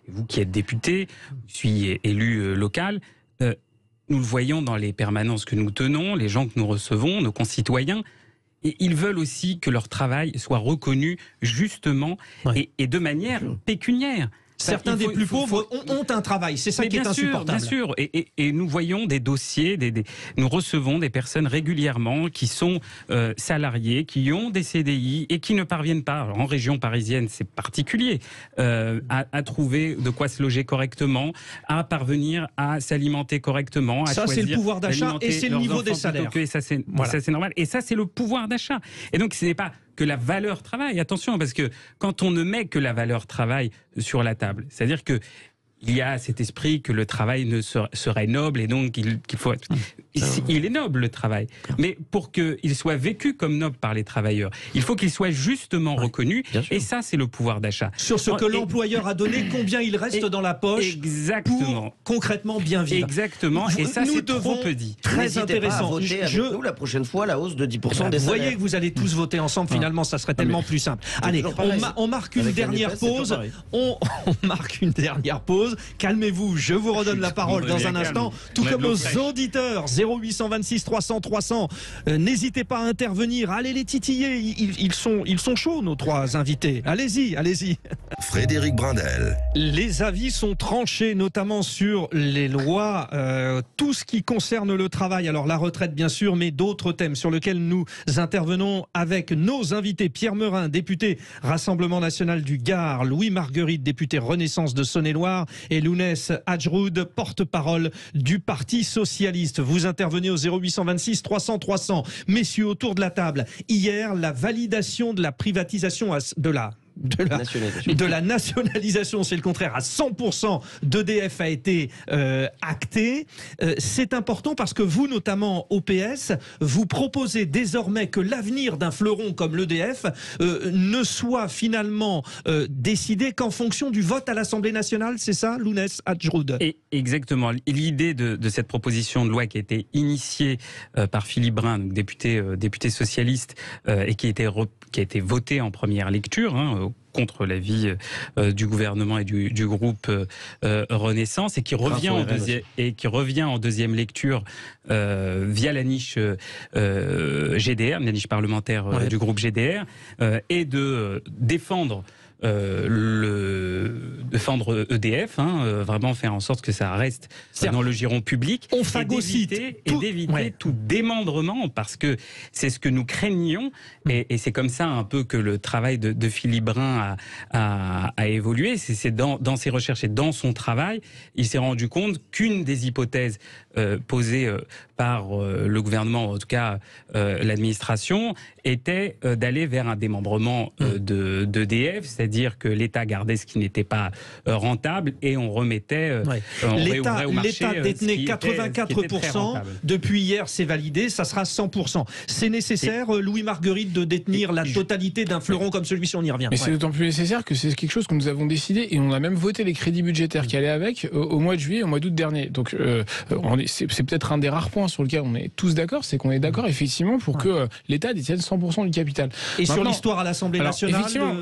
vous qui êtes député, je suis élu local, nous le voyons dans les permanences que nous tenons, les gens que nous recevons, nos concitoyens, et ils veulent aussi que leur travail soit reconnu justement et de manière pécuniaire. Certains des plus pauvres ont un travail, c'est ça qui est insupportable. Bien sûr, et nous voyons des dossiers, nous recevons des personnes régulièrement qui sont salariées, qui ont des CDI et qui ne parviennent pas, alors en région parisienne c'est particulier, à trouver de quoi se loger correctement, à parvenir à s'alimenter correctement, à ça choisir c'est le pouvoir d'achat et c'est le niveau des salaires. Et ça c'est normal, et ça c'est le pouvoir d'achat. Et donc ce n'est pas que la valeur travail, attention, parce que quand on ne met que la valeur travail sur la table, c'est-à-dire que il y a cet esprit que le travail serait noble et donc qu'il faut être... Il est noble le travail, mais pour qu'il soit vécu comme noble par les travailleurs, il faut qu'il soit justement reconnu, et ça c'est le pouvoir d'achat. Sur ce que l'employeur a donné, combien il reste dans la poche pour concrètement bien vivre. Exactement, et ça c'est trop peu dit. Très intéressant. Pas à voter avec nous la prochaine fois la hause de 10% des salaires. Vous voyez que vous allez tous voter ensemble, finalement ça serait tellement plus simple. Allez, on marque une dernière pause. On marque une dernière pause. chose. Calmez-vous, je vous redonne la parole dans un instant, tout comme nos auditeurs. 0826 300 300. N'hésitez pas à intervenir, allez les titiller. Ils sont chauds, nos trois invités. Allez-y. Frédéric Brindel. Les avis sont tranchés, notamment sur les lois, tout ce qui concerne le travail. Alors la retraite, bien sûr, mais d'autres thèmes sur lesquels nous intervenons avec nos invités. Pierre Meurin, député Rassemblement National du Gard, Louis Marguerite, député Renaissance de Saône-et-Loire, et Lounès Hadjroud, porte-parole du Parti Socialiste. Vous intervenez au 0826 300 300. Messieurs, autour de la table, hier, la validation de la privatisation de la nationalisation, c'est le contraire, à 100% d'EDF a été actée. C'est important parce que vous, notamment au PS, vous proposez désormais que l'avenir d'un fleuron comme l'EDF ne soit finalement décidé qu'en fonction du vote à l'Assemblée nationale, c'est ça, Lounès Hadjroud? Exactement. L'idée de cette proposition de loi qui a été initiée par Philippe Brun, donc député socialiste, et qui a été votée en première lecture, contre l'avis du gouvernement et du groupe Renaissance, et qui revient en deuxième lecture via la niche GDR, la niche parlementaire du groupe GDR, et de défendre EDF, vraiment faire en sorte que ça reste dans le giron public. On phagocyte et d'éviter tout démembrement, parce que c'est ce que nous craignions, et c'est comme ça un peu que le travail de Philippe Brun a évolué. C'est dans ses recherches et dans son travail, il s'est rendu compte qu'une des hypothèses posées par le gouvernement, en tout cas l'administration, était d'aller vers un démembrement d'EDF, c'est-à-dire que l'État gardait ce qui n'était pas rentable et on remettait, l'État détenait 84%, depuis hier c'est validé, ça sera 100%. C'est nécessaire, Louis Marguerite, de détenir la totalité d'un fleuron comme celui-ci, on y revient. Mais c'est d'autant plus nécessaire que c'est quelque chose que nous avons décidé, et on a même voté les crédits budgétaires qui allaient avec au mois de juillet, au mois d'août dernier. Donc c'est peut-être un des rares points sur lequel on est tous d'accord, c'est qu'on est d'accord effectivement pour que l'État détienne 100% du capital. Et maintenant, sur l'histoire à l'Assemblée nationale, effectivement,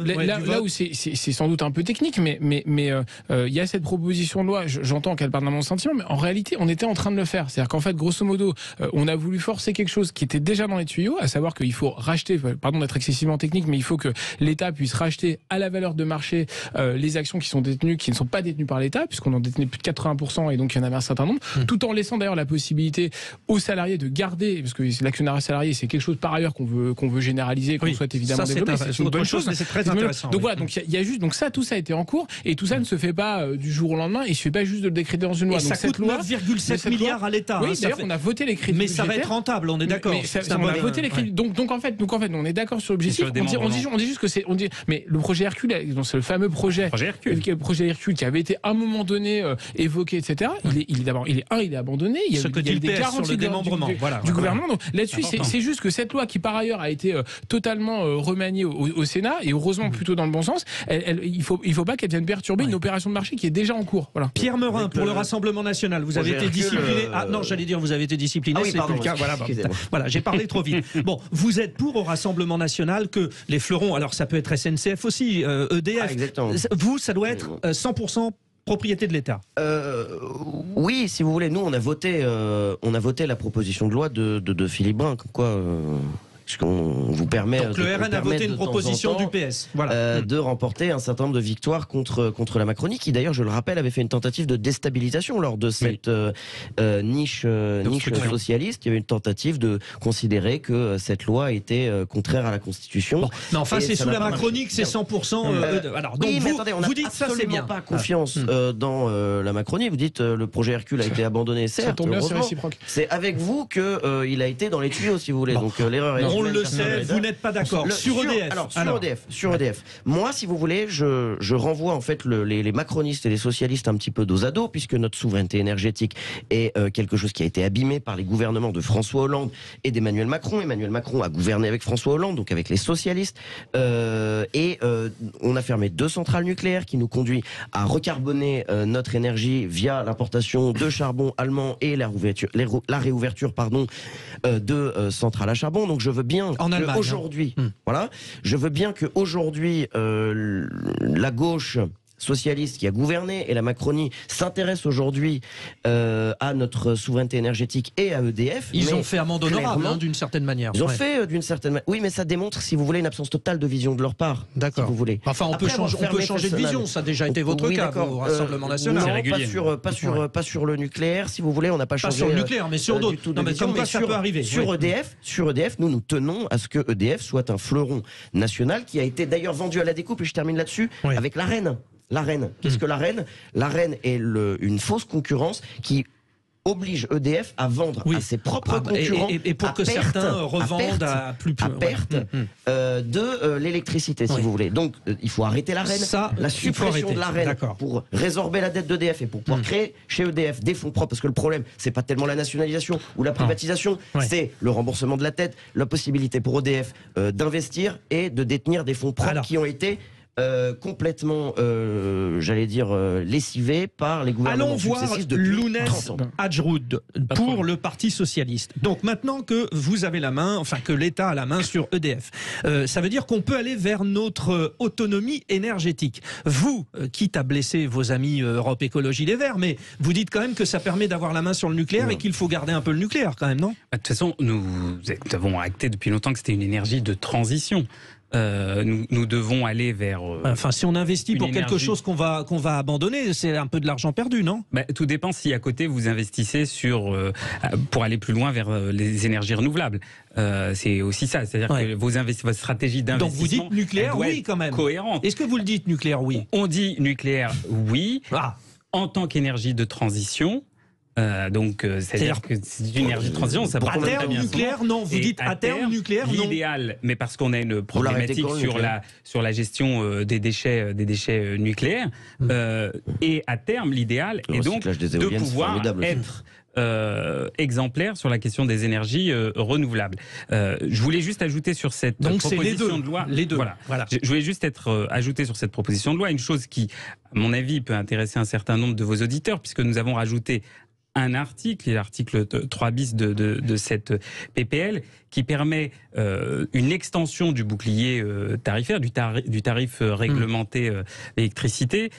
là où c'est sans doute un peu technique, mais il y a cette proposition de loi, j'entends qu'elle parle dans mon sentiment, mais en réalité on était en train de le faire. C'est-à-dire qu'en fait, grosso modo, on a voulu forcer quelque chose qui était déjà dans les tuyaux, à savoir qu'il faut racheter, pardon d'être excessivement technique, mais il faut que l'État puisse racheter à la valeur de marché les actions qui sont détenues, qui ne sont pas détenues par l'État, puisqu'on en détenait plus de 80%, et donc il y en avait un certain nombre, tout en laissant d'ailleurs la possibilité aux salariés de garder, parce que l'actionnariat salarié c'est quelque chose par ailleurs qu'on veut généraliser, qu'on souhaite évidemment développer, c'est une bonne chose, mais c'est très intéressant. Donc voilà, donc il y a juste, donc tout ça a été en cours, et tout ça ne se fait pas du jour au lendemain, et il se fait pas juste de le décréter dans une loi. Et donc ça coûte 9,7 milliards à l'État. Oui, d'ailleurs on a voté les crédits. Mais ça va être rentable, on est d'accord. On a voté les crédits. Donc en fait, on est d'accord sur l'objectif. On dit juste que mais le projet Hercule, c'est le fameux projet Hercule qui avait été à un moment donné évoqué, etc. Il est abandonné. Il y a des garanties sur le démembrement du gouvernement. Donc là-dessus, c'est juste que cette loi qui par ailleurs a été totalement remaniée au Sénat, et heureusement plutôt dans le bon sens, il faut pas qu'elle vienne perturber une opération de marché qui est déjà en cours. Voilà. Pierre Meurin, pour le Rassemblement National, vous avez été discipliné. Ah non, j'allais dire vous avez été discipliné, c'est plus le cas. Voilà, j'ai parlé trop vite. Bon, vous êtes pour au Rassemblement National que les fleurons, alors ça peut être SNCF aussi, EDF, vous, ça doit être 100% propriété de l'État. Oui, si vous voulez, nous on a voté la proposition de loi de Philippe Brun, comme quoi qu'on vous permet. Donc le RN a voté une proposition du PS, de remporter un certain nombre de victoires contre la Macronie, qui d'ailleurs, je le rappelle, avait fait une tentative de déstabilisation lors de cette niche socialiste. Il y avait une tentative de considérer que cette loi était contraire à la Constitution. Bon. Mais enfin, c'est sous la Macronie que c'est 100%. Alors, donc mais attendez, vous dites ça, c'est bien. Pas confiance dans la Macronie. Vous dites le projet Hercule a été abandonné, certes. C'est avec vous que il a été dans les tuyaux, si vous voulez. Donc l'erreur est. On le sait, vous n'êtes pas d'accord. Sur EDF. Alors, sur EDF. Moi, si vous voulez, je renvoie en fait les macronistes et les socialistes un petit peu dos à dos, puisque notre souveraineté énergétique est quelque chose qui a été abîmé par les gouvernements de François Hollande et d'Emmanuel Macron. Emmanuel Macron a gouverné avec François Hollande, donc avec les socialistes. On a fermé 2 centrales nucléaires qui nous conduit à recarboner notre énergie via l'importation de charbon allemand et la réouverture de centrales à charbon. Donc je veux bien qu'aujourd'hui, je veux bien qu'aujourd'hui la gauche socialiste qui a gouverné et la Macronie s'intéresse aujourd'hui à notre souveraineté énergétique et à EDF. Ils ont fait amende honorable, d'une certaine manière. Ils ont fait d'une certaine manière. Oui, mais ça démontre, si vous voulez, une absence totale de vision de leur part. D'accord. Si vous voulez. Enfin, on peut changer de vision. Ça a déjà été votre cas au Rassemblement National. Non, pas sur le nucléaire, si vous voulez. On n'a pas changé. Pas sur le nucléaire, mais sur d'autres. Non, mais comme quoi ça peut arriver. Sur EDF, nous tenons à ce que EDF soit un fleuron national qui a été d'ailleurs vendu à la découpe. Et je termine là-dessus avec l'AREN. L'AREN. Qu'est-ce que l'AREN? L'AREN est une fausse concurrence qui oblige EDF à vendre à ses propres concurrents et pour que certains revendent à perte de l'électricité, si vous voulez. Donc il faut arrêter l'AREN, la suppression de l'AREN pour résorber la dette d'EDF et pour pouvoir créer chez EDF des fonds propres, parce que le problème c'est pas tellement la nationalisation ou la privatisation, c'est le remboursement de la dette, la possibilité pour EDF d'investir et de détenir des fonds propres qui ont été complètement, j'allais dire, lessivés par les gouvernements successifs depuis 30 ans. Ajroud pour le Parti Socialiste. Donc maintenant que vous avez la main, enfin que l'État a la main sur EDF, ça veut dire qu'on peut aller vers notre autonomie énergétique. Vous, quitte à blesser vos amis Europe Écologie Les Verts, mais vous dites quand même que ça permet d'avoir la main sur le nucléaire et qu'il faut garder un peu le nucléaire quand même, non? De toute façon, nous avons acté depuis longtemps que c'était une énergie de transition. Nous devons aller vers... enfin, si on investit pour quelque chose qu'on va abandonner, c'est un peu de l'argent perdu, non? Tout dépend si à côté vous investissez pour aller plus loin vers les énergies renouvelables. C'est aussi ça, c'est-à-dire que votre stratégie d'investissement... Donc vous dites nucléaire, oui, quand même. Cohérente. Est-ce que vous le dites nucléaire, oui? On dit nucléaire, oui, en tant qu'énergie de transition. C'est-à-dire que c'est une énergie de transition, ça à terme nucléaire, non. Vous dites à terme nucléaire, non. L'idéal, mais parce qu'on a une problématique sur la gestion des déchets nucléaires. Et à terme, l'idéal est donc de pouvoir être exemplaire sur la question des énergies renouvelables. Je voulais juste ajouter sur cette proposition de loi. Les deux. Voilà. Je voulais juste ajouter sur cette proposition de loi une chose qui, à mon avis, peut intéresser un certain nombre de vos auditeurs, puisque nous avons rajouté un article, l'article 3 bis de cette PPL, qui permet une extension du bouclier tarifaire, du tarif réglementé électricité,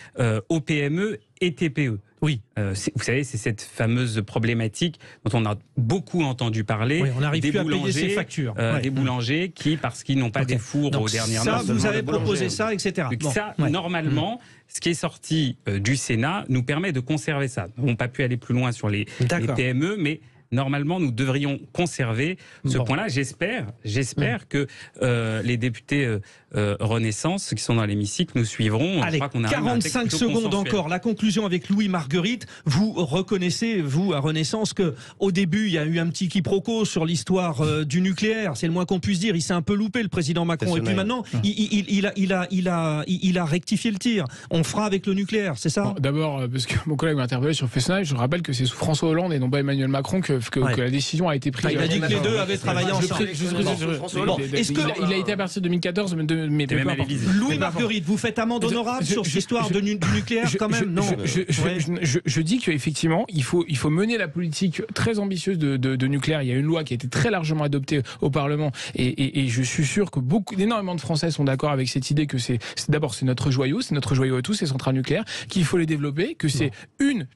aux PME et TPE. Oui. Vous savez, c'est cette fameuse problématique dont on a beaucoup entendu parler. On n'arrive plus à payer ses factures. Des boulangers qui, parce qu'ils n'ont pas des fours aux dernières noces. Ça, vous avez proposé ça, etc. Normalement, ce qui est sorti du Sénat nous permet de conserver ça. Nous n'avons pas pu aller plus loin sur les PME, mais normalement, nous devrions conserver ce point-là. J'espère que les députés Renaissance qui sont dans l'hémicycle nous suivront. Allez, 45 secondes encore. La conclusion avec Louis Marguerite. Vous reconnaissez, vous, à Renaissance, qu'au début, il y a eu un petit quiproquo sur l'histoire du nucléaire. C'est le moins qu'on puisse dire. Il s'est un peu loupé, le président Macron. Et puis maintenant, il a rectifié le tir. On fera avec le nucléaire, c'est ça? D'abord, parce que mon collègue m'a interpellé sur Fessenheim, je rappelle que c'est sous François Hollande et non pas Emmanuel Macron que la décision a été prise. Il a dit que les deux avaient travaillé ensemble. Il a été à partir de 2014, mais Louis Marguerite, vous faites amende honorable sur cette histoire du nucléaire quand même? Non. Je dis qu'effectivement, il faut mener la politique très ambitieuse de nucléaire. Il y a une loi qui a été très largement adoptée au Parlement et je suis sûr que énormément de Français sont d'accord avec cette idée que d'abord c'est notre joyau à tous, ces centrales nucléaires, qu'il faut les développer, que c'est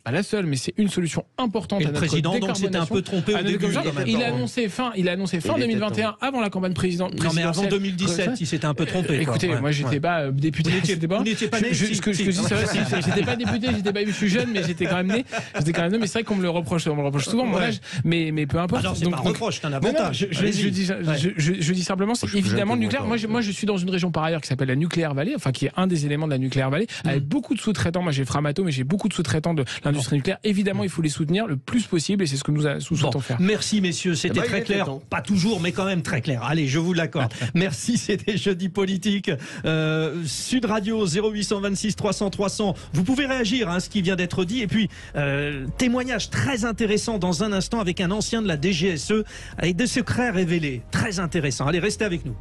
pas la seule, mais c'est une solution importante à notre décarbonation. Le président donc s'était un peu trompé au début. Il a annoncé fin 2021 avant la campagne présidentielle. Non mais avant 2017, il s'était un peu trompé. Écoutez, moi j'étais pas député. Vous n'étiez pas né. Ce que je dis, j'étais pas député, je suis jeune, mais j'étais quand même né. Mais c'est vrai qu'on me le reproche souvent mon âge, mais peu importe. Alors c'est pas un reproche, c'est un avantage. Je dis simplement, c'est évidemment le nucléaire. Moi je suis dans une région par ailleurs qui s'appelle la Nucléaire Valley, enfin qui est un des éléments de la Nucléaire Valley, avec beaucoup de sous-traitants. Moi j'ai Framatome, mais j'ai beaucoup de sous-traitants de l'industrie nucléaire. Évidemment, il faut les soutenir le plus possible et c'est ce que nous souhaitons faire. Merci messieurs, c'était très clair. Pas toujours, mais quand même très clair. Allez, je vous l'accorde. Merci, c'était Jeudi Politique. Sud Radio 0826 300 300. Vous pouvez réagir à ce qui vient d'être dit. Et puis, témoignage très intéressant dans un instant avec un ancien de la DGSE avec des secrets révélés. Très intéressant. Allez, restez avec nous.